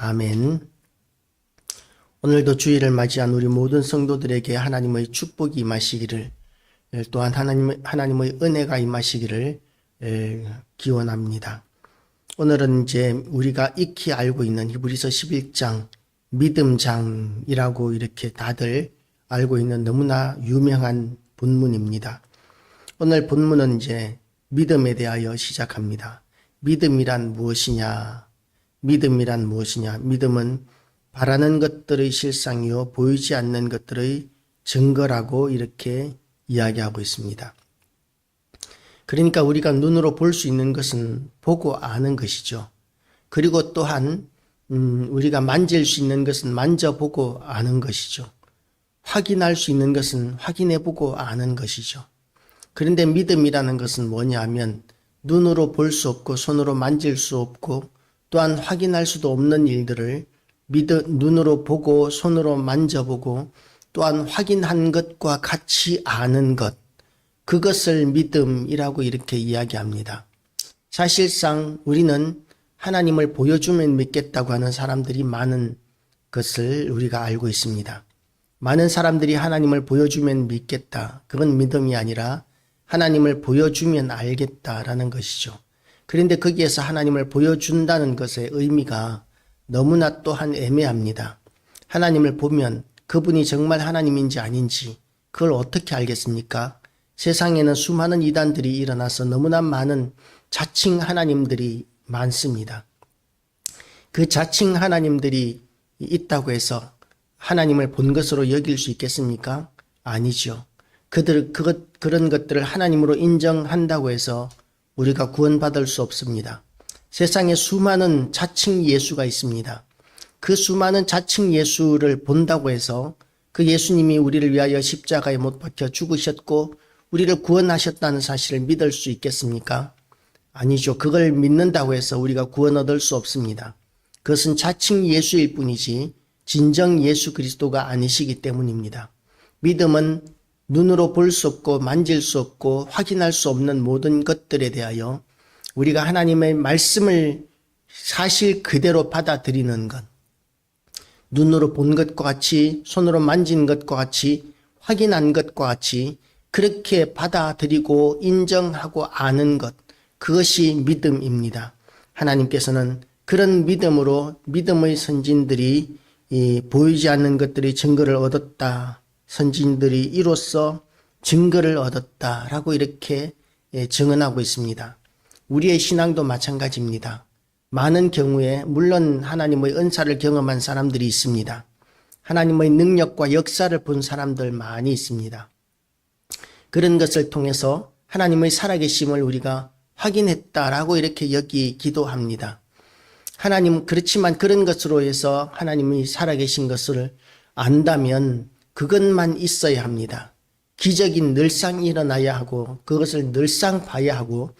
아멘. 오늘도 주일을 맞이한 우리 모든 성도들에게 하나님의 축복이 임하시기를, 또한 하나님의 은혜가 임하시기를 기원합니다. 오늘은 이제 우리가 익히 알고 있는 히브리서 11장 믿음장이라고 이렇게 다들 알고 있는 너무나 유명한 본문입니다. 오늘 본문은 이제 믿음에 대하여 시작합니다. 믿음이란 무엇이냐? 믿음이란 무엇이냐? 믿음은 바라는 것들의 실상이요 보이지 않는 것들의 증거라고 이렇게 이야기하고 있습니다. 그러니까 우리가 눈으로 볼 수 있는 것은 보고 아는 것이죠. 그리고 또한 우리가 만질 수 있는 것은 만져보고 아는 것이죠. 확인할 수 있는 것은 확인해보고 아는 것이죠. 그런데 믿음이라는 것은 뭐냐 하면 눈으로 볼 수 없고 손으로 만질 수 없고 또한 확인할 수도 없는 일들을 눈으로 보고 손으로 만져보고 또한 확인한 것과 같이 아는 것, 그것을 믿음이라고 이렇게 이야기합니다. 사실상 우리는 하나님을 보여주면 믿겠다고 하는 사람들이 많은 것을 우리가 알고 있습니다. 많은 사람들이 하나님을 보여주면 믿겠다. 그건 믿음이 아니라 하나님을 보여주면 알겠다라는 것이죠. 그런데 거기에서 하나님을 보여준다는 것의 의미가 너무나 또한 애매합니다. 하나님을 보면 그분이 정말 하나님인지 아닌지 그걸 어떻게 알겠습니까? 세상에는 수많은 이단들이 일어나서 너무나 많은 자칭 하나님들이 많습니다. 그 자칭 하나님들이 있다고 해서 하나님을 본 것으로 여길 수 있겠습니까? 아니죠. 그런 것들을 하나님으로 인정한다고 해서 우리가 구원받을 수 없습니다. 세상에 수많은 자칭 예수가 있습니다. 그 수많은 자칭 예수를 본다고 해서 그 예수님이 우리를 위하여 십자가에 못 박혀 죽으셨고 우리를 구원하셨다는 사실을 믿을 수 있겠습니까? 아니죠. 그걸 믿는다고 해서 우리가 구원 얻을 수 없습니다. 그것은 자칭 예수일 뿐이지 진정 예수 그리스도가 아니시기 때문입니다. 믿음은 눈으로 볼 수 없고 만질 수 없고 확인할 수 없는 모든 것들에 대하여 우리가 하나님의 말씀을 사실 그대로 받아들이는 것, 눈으로 본 것과 같이 손으로 만진 것과 같이 확인한 것과 같이 그렇게 받아들이고 인정하고 아는 것, 그것이 믿음입니다. 하나님께서는 그런 믿음으로 믿음의 선진들이 보이지 않는 것들이 증거를 얻었다. 선진들이 이로써 증거를 얻었다라고 이렇게 증언하고 있습니다. 우리의 신앙도 마찬가지입니다. 많은 경우에 물론 하나님의 은사를 경험한 사람들이 있습니다. 하나님의 능력과 역사를 본 사람들 많이 있습니다. 그런 것을 통해서 하나님의 살아계심을 우리가 확인했다라고 이렇게 여기기도 합니다. 그렇지만 그런 것으로 해서 하나님이 살아계신 것을 안다면 그것만 있어야 합니다. 기적이 늘상 일어나야 하고 그것을 늘상 봐야 하고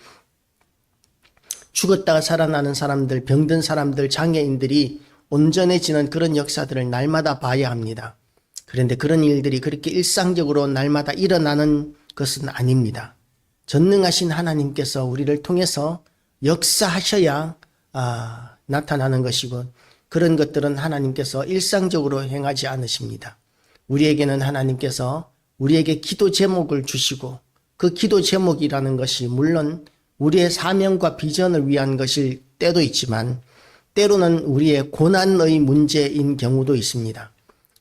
죽었다가 살아나는 사람들, 병든 사람들, 장애인들이 온전해지는 그런 역사들을 날마다 봐야 합니다. 그런데 그런 일들이 그렇게 일상적으로 날마다 일어나는 것은 아닙니다. 전능하신 하나님께서 우리를 통해서 역사하셔야 나타나는 것이고 그런 것들은 하나님께서 일상적으로 행하지 않으십니다. 우리에게는 하나님께서 우리에게 기도 제목을 주시고 그 기도 제목이라는 것이 물론 우리의 사명과 비전을 위한 것일 때도 있지만 때로는 우리의 고난의 문제인 경우도 있습니다.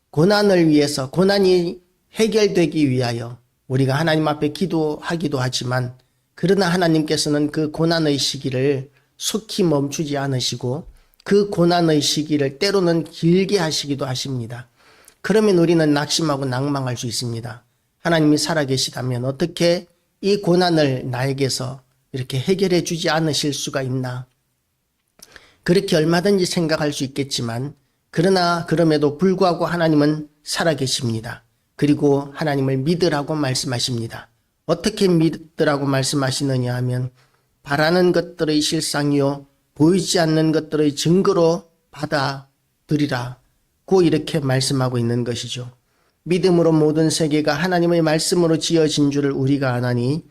고난을 위해서 고난이 해결되기 위하여 우리가 하나님 앞에 기도하기도 하지만 그러나 하나님께서는 그 고난의 시기를 속히 멈추지 않으시고 그 고난의 시기를 때로는 길게 하시기도 하십니다. 그러면 우리는 낙심하고 낭망할 수 있습니다. 하나님이 살아계시다면 어떻게 이 고난을 나에게서 이렇게 해결해 주지 않으실 수가 있나? 그렇게 얼마든지 생각할 수 있겠지만 그러나 그럼에도 불구하고 하나님은 살아계십니다. 그리고 하나님을 믿으라고 말씀하십니다. 어떻게 믿으라고 말씀하시느냐 하면 바라는 것들의 실상이요 보이지 않는 것들의 증거로 받아들이라고 이렇게 말씀하고 있는 것이죠. 믿음으로 모든 세계가 하나님의 말씀으로 지어진 줄을 우리가 아나니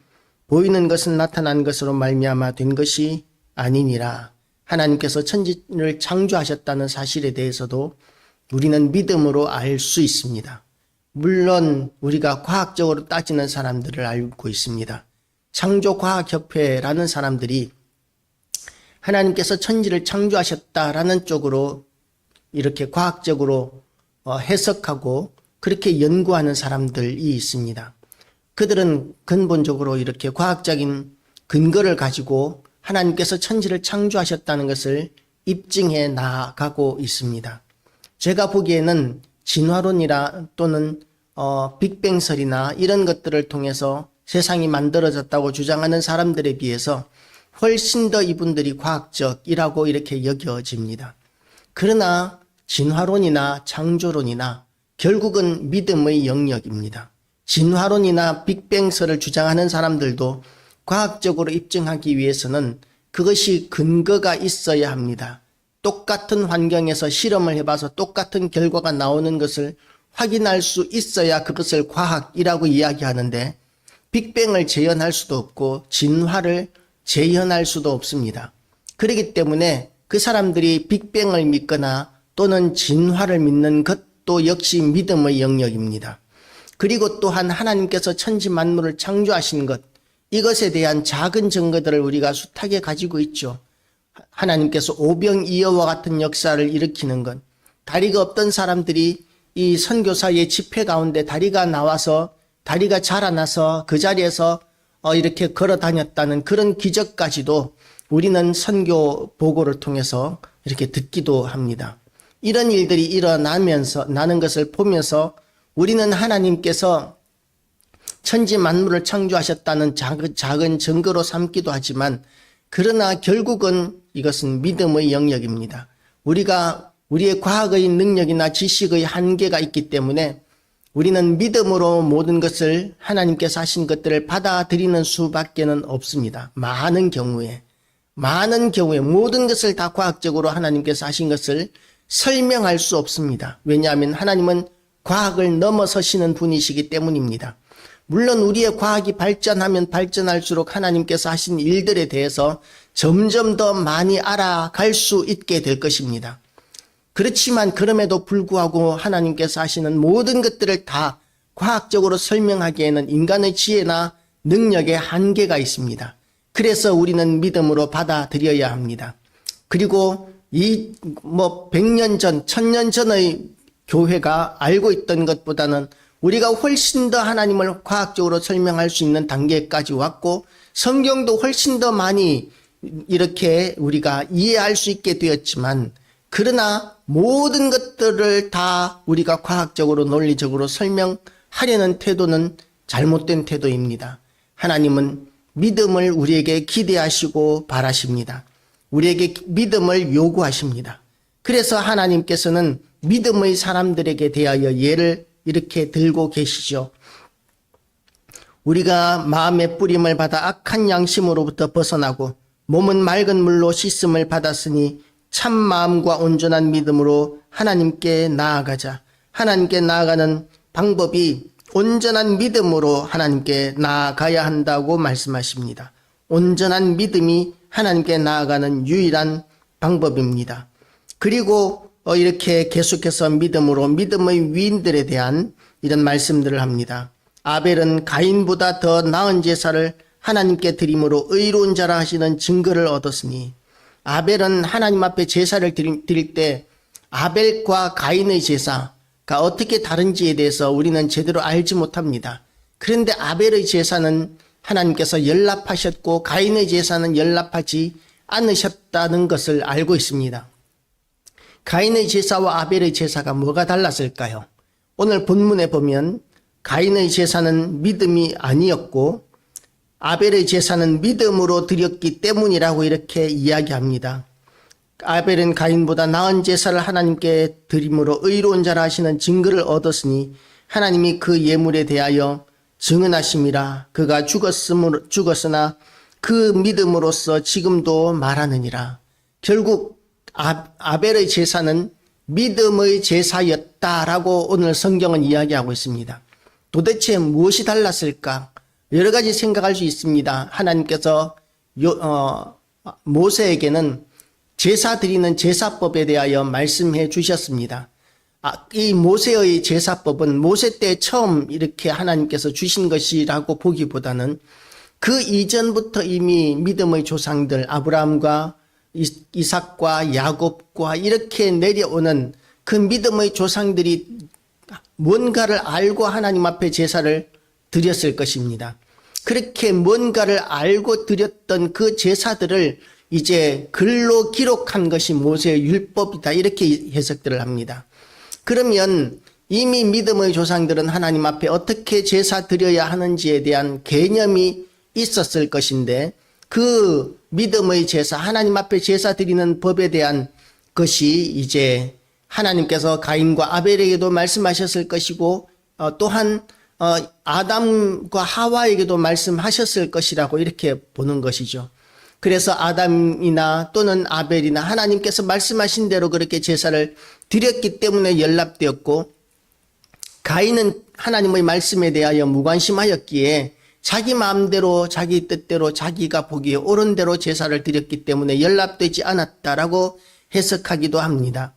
보이는 것은 나타난 것으로 말미암아 된 것이 아니니라. 하나님께서 천지를 창조하셨다는 사실에 대해서도 우리는 믿음으로 알 수 있습니다. 물론 우리가 과학적으로 따지는 사람들을 알고 있습니다. 창조과학협회라는 사람들이 하나님께서 천지를 창조하셨다라는 쪽으로 이렇게 과학적으로 해석하고 그렇게 연구하는 사람들이 있습니다. 그들은 근본적으로 이렇게 과학적인 근거를 가지고 하나님께서 천지를 창조하셨다는 것을 입증해 나가고 있습니다. 제가 보기에는 진화론이나 또는 빅뱅설이나 이런 것들을 통해서 세상이 만들어졌다고 주장하는 사람들에 비해서 훨씬 더 이분들이 과학적이라고 이렇게 여겨집니다. 그러나 진화론이나 창조론이나 결국은 믿음의 영역입니다. 진화론이나 빅뱅설을 주장하는 사람들도 과학적으로 입증하기 위해서는 그것이 근거가 있어야 합니다. 똑같은 환경에서 실험을 해봐서 똑같은 결과가 나오는 것을 확인할 수 있어야 그것을 과학이라고 이야기하는데 빅뱅을 재현할 수도 없고 진화를 재현할 수도 없습니다. 그렇기 때문에 그 사람들이 빅뱅을 믿거나 또는 진화를 믿는 것도 역시 믿음의 영역입니다. 그리고 또한 하나님께서 천지 만물을 창조하신 것, 이것에 대한 작은 증거들을 우리가 숱하게 가지고 있죠. 하나님께서 오병이어와 같은 역사를 일으키는 것, 다리가 없던 사람들이 이 선교사의 집회 가운데 다리가 나와서 다리가 자라나서 그 자리에서 이렇게 걸어 다녔다는 그런 기적까지도 우리는 선교 보고를 통해서 이렇게 듣기도 합니다. 이런 일들이 일어나면서 나는 것을 보면서 우리는 하나님께서 천지 만물을 창조하셨다는 작은 증거로 삼기도 하지만 그러나 결국은 이것은 믿음의 영역입니다. 우리의 과학의 능력이나 지식의 한계가 있기 때문에 우리는 믿음으로 모든 것을 하나님께서 하신 것들을 받아들이는 수밖에는 없습니다. 많은 경우에 모든 것을 다 과학적으로 하나님께서 하신 것을 설명할 수 없습니다. 왜냐하면 하나님은 과학을 넘어서시는 분이시기 때문입니다. 물론 우리의 과학이 발전하면 발전할수록 하나님께서 하신 일들에 대해서 점점 더 많이 알아갈 수 있게 될 것입니다. 그렇지만 그럼에도 불구하고 하나님께서 하시는 모든 것들을 다 과학적으로 설명하기에는 인간의 지혜나 능력에 한계가 있습니다. 그래서 우리는 믿음으로 받아들여야 합니다. 그리고 100년 전, 1000년 전의 교회가 알고 있던 것보다는 우리가 훨씬 더 하나님을 과학적으로 설명할 수 있는 단계까지 왔고 성경도 훨씬 더 많이 이렇게 우리가 이해할 수 있게 되었지만 그러나 모든 것들을 다 우리가 과학적으로 논리적으로 설명하려는 태도는 잘못된 태도입니다. 하나님은 믿음을 우리에게 기대하시고 바라십니다. 우리에게 믿음을 요구하십니다. 그래서 하나님께서는 믿음의 사람들에게 대하여 예를 이렇게 들고 계시죠. 우리가 마음의 뿌림을 받아 악한 양심으로부터 벗어나고 몸은 맑은 물로 씻음을 받았으니 참 마음과 온전한 믿음으로 하나님께 나아가자. 하나님께 나아가는 방법이 온전한 믿음으로 하나님께 나아가야 한다고 말씀하십니다. 온전한 믿음이 하나님께 나아가는 유일한 방법입니다. 그리고 이렇게 계속해서 믿음으로 믿음의 위인들에 대한 이런 말씀들을 합니다. 아벨은 가인보다 더 나은 제사를 하나님께 드림으로 의로운 자라 하시는 증거를 얻었으니 아벨은 하나님 앞에 제사를 드릴 때 아벨과 가인의 제사가 어떻게 다른지에 대해서 우리는 제대로 알지 못합니다. 그런데 아벨의 제사는 하나님께서 연락하셨고 가인의 제사는 연락하지 않으셨다는 것을 알고 있습니다. 가인의 제사와 아벨의 제사가 뭐가 달랐을까요? 오늘 본문에 보면 가인의 제사는 믿음이 아니었고 아벨의 제사는 믿음으로 드렸기 때문이라고 이렇게 이야기합니다. 아벨은 가인보다 나은 제사를 하나님께 드림으로 의로운 자라 하시는 증거를 얻었으니 하나님이 그 예물에 대하여 증언하심이라. 그가 죽었으나 그 믿음으로써 지금도 말하느니라. 결국 아벨의 제사는 믿음의 제사였다라고 오늘 성경은 이야기하고 있습니다. 도대체 무엇이 달랐을까? 여러 가지 생각할 수 있습니다. 하나님께서 모세에게는 제사 드리는 제사법에 대하여 말씀해 주셨습니다. 이 모세의 제사법은 모세 때 처음 이렇게 하나님께서 주신 것이라고 보기보다는 그 이전부터 이미 믿음의 조상들 아브라함과 이삭과 야곱과 이렇게 내려오는 그 믿음의 조상들이 뭔가를 알고 하나님 앞에 제사를 드렸을 것입니다. 그렇게 뭔가를 알고 드렸던 그 제사들을 이제 글로 기록한 것이 모세의 율법이다, 이렇게 해석들을 합니다. 그러면 이미 믿음의 조상들은 하나님 앞에 어떻게 제사 드려야 하는지에 대한 개념이 있었을 것인데, 그 믿음의 제사, 하나님 앞에 제사 드리는 법에 대한 것이 이제 하나님께서 가인과 아벨에게도 말씀하셨을 것이고, 또한 아담과 하와에게도 말씀하셨을 것이라고 이렇게 보는 것이죠. 그래서 아담이나 또는 아벨이나 하나님께서 말씀하신 대로 그렇게 제사를 드렸기 때문에 연락되었고, 가인은 하나님의 말씀에 대하여 무관심하였기에 자기 마음대로 자기 뜻대로 자기가 보기에 옳은 대로 제사를 드렸기 때문에 연락되지 않았다라고 해석하기도 합니다.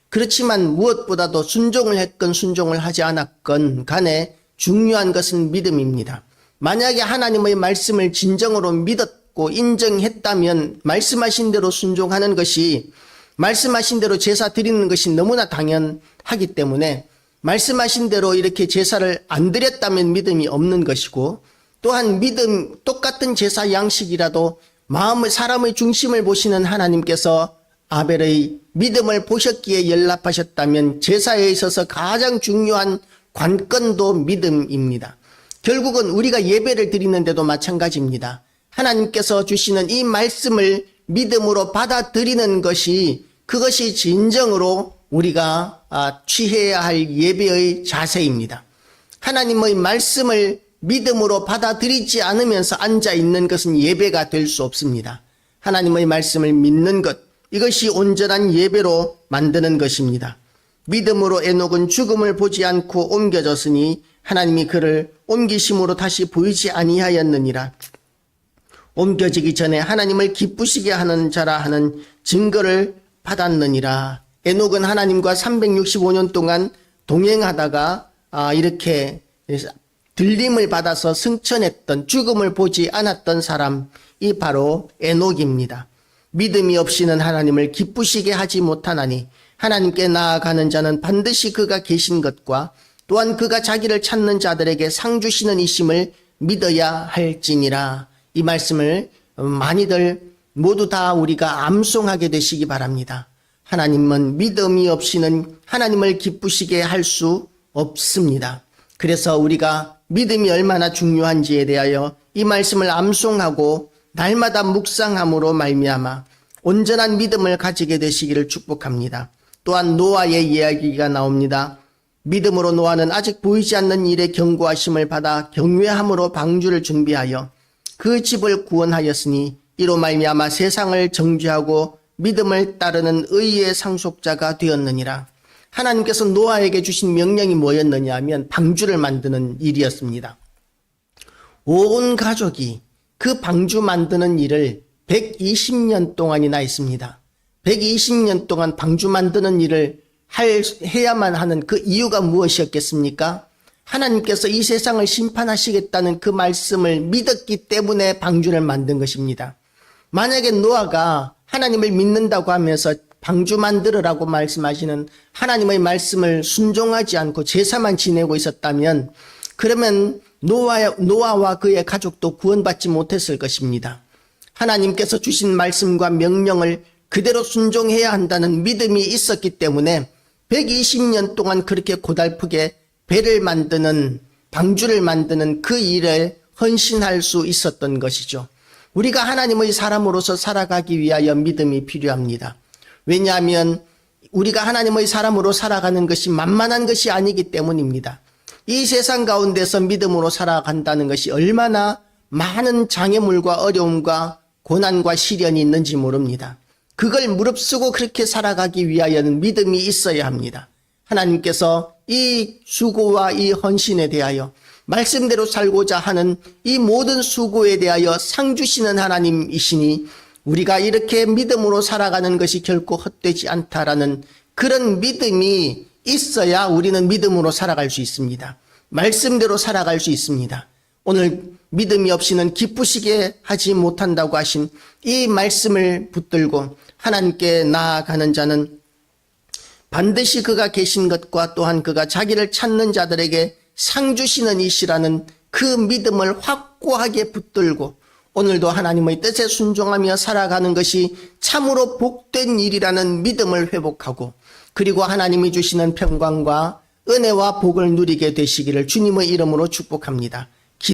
그렇지만 무엇보다도 순종을 했건 순종을 하지 않았건 간에 중요한 것은 믿음입니다. 만약에 하나님의 말씀을 진정으로 믿었고 인정했다면 말씀하신 대로 순종하는 것이, 말씀하신 대로 제사 드리는 것이 너무나 당연하기 때문에 말씀하신 대로 이렇게 제사를 안 드렸다면 믿음이 없는 것이고, 또한 똑같은 제사 양식이라도 사람의 중심을 보시는 하나님께서 아벨의 믿음을 보셨기에 연락하셨다면 제사에 있어서 가장 중요한 관건도 믿음입니다. 결국은 우리가 예배를 드리는데도 마찬가지입니다. 하나님께서 주시는 이 말씀을 믿음으로 받아들이는 것이, 그것이 진정으로 우리가 취해야 할 예배의 자세입니다. 하나님의 말씀을 믿음으로 받아들이지 않으면서 앉아있는 것은 예배가 될 수 없습니다. 하나님의 말씀을 믿는 것, 이것이 온전한 예배로 만드는 것입니다. 믿음으로 에녹은 죽음을 보지 않고 옮겨졌으니 하나님이 그를 옮기심으로 다시 보이지 아니하였느니라. 옮겨지기 전에 하나님을 기쁘시게 하는 자라 하는 증거를 받았느니라. 에녹은 하나님과 365년 동안 동행하다가 이렇게 들림을 받아서 승천했던, 죽음을 보지 않았던 사람이 바로 에녹입니다. 믿음이 없이는 하나님을 기쁘시게 하지 못하나니 하나님께 나아가는 자는 반드시 그가 계신 것과 또한 그가 자기를 찾는 자들에게 상 주시는 이심을 믿어야 할지니라. 이 말씀을 많이들 모두 다 우리가 암송하게 되시기 바랍니다. 하나님은 믿음이 없이는 하나님을 기쁘시게 할 수 없습니다. 그래서 우리가 믿음이 얼마나 중요한지에 대하여 이 말씀을 암송하고 날마다 묵상함으로 말미암아 온전한 믿음을 가지게 되시기를 축복합니다. 또한 노아의 이야기가 나옵니다. 믿음으로 노아는 아직 보이지 않는 일에 경고하심을 받아 경외함으로 방주를 준비하여 그 집을 구원하였으니 이로 말미암아 세상을 정죄하고 믿음을 따르는 의의 상속자가 되었느니라. 하나님께서 노아에게 주신 명령이 뭐였느냐 하면 방주를 만드는 일이었습니다. 온 가족이 그 방주 만드는 일을 120년 동안이나 했습니다. 120년 동안 방주 만드는 일을 해야만 하는 그 이유가 무엇이었겠습니까? 하나님께서 이 세상을 심판하시겠다는 그 말씀을 믿었기 때문에 방주를 만든 것입니다. 만약에 노아가 하나님을 믿는다고 하면서 방주 만들으라고 말씀하시는 하나님의 말씀을 순종하지 않고 제사만 지내고 있었다면, 그러면 노아와 그의 가족도 구원받지 못했을 것입니다. 하나님께서 주신 말씀과 명령을 그대로 순종해야 한다는 믿음이 있었기 때문에 120년 동안 그렇게 고달프게 배를 만드는, 방주를 만드는 그 일에 헌신할 수 있었던 것이죠. 우리가 하나님의 사람으로서 살아가기 위하여 믿음이 필요합니다. 왜냐하면 우리가 하나님의 사람으로 살아가는 것이 만만한 것이 아니기 때문입니다. 이 세상 가운데서 믿음으로 살아간다는 것이 얼마나 많은 장애물과 어려움과 고난과 시련이 있는지 모릅니다. 그걸 무릅쓰고 그렇게 살아가기 위하여는 믿음이 있어야 합니다. 하나님께서 이 수고와 이 헌신에 대하여 말씀대로 살고자 하는 이 모든 수고에 대하여 상 주시는 하나님이시니 우리가 이렇게 믿음으로 살아가는 것이 결코 헛되지 않다라는 그런 믿음이 있어야 우리는 믿음으로 살아갈 수 있습니다. 말씀대로 살아갈 수 있습니다. 오늘 믿음이 없이는 기쁘시게 하지 못한다고 하신 이 말씀을 붙들고 하나님께 나아가는 자는 반드시 그가 계신 것과 또한 그가 자기를 찾는 자들에게 상 주시는 이시라는 그 믿음을 확고하게 붙들고 오늘도 하나님의 뜻에 순종하며 살아가는 것이 참으로 복된 일이라는 믿음을 회복하고 그리고 하나님이 주시는 평강과 은혜와 복을 누리게 되시기를 주님의 이름으로 축복합니다.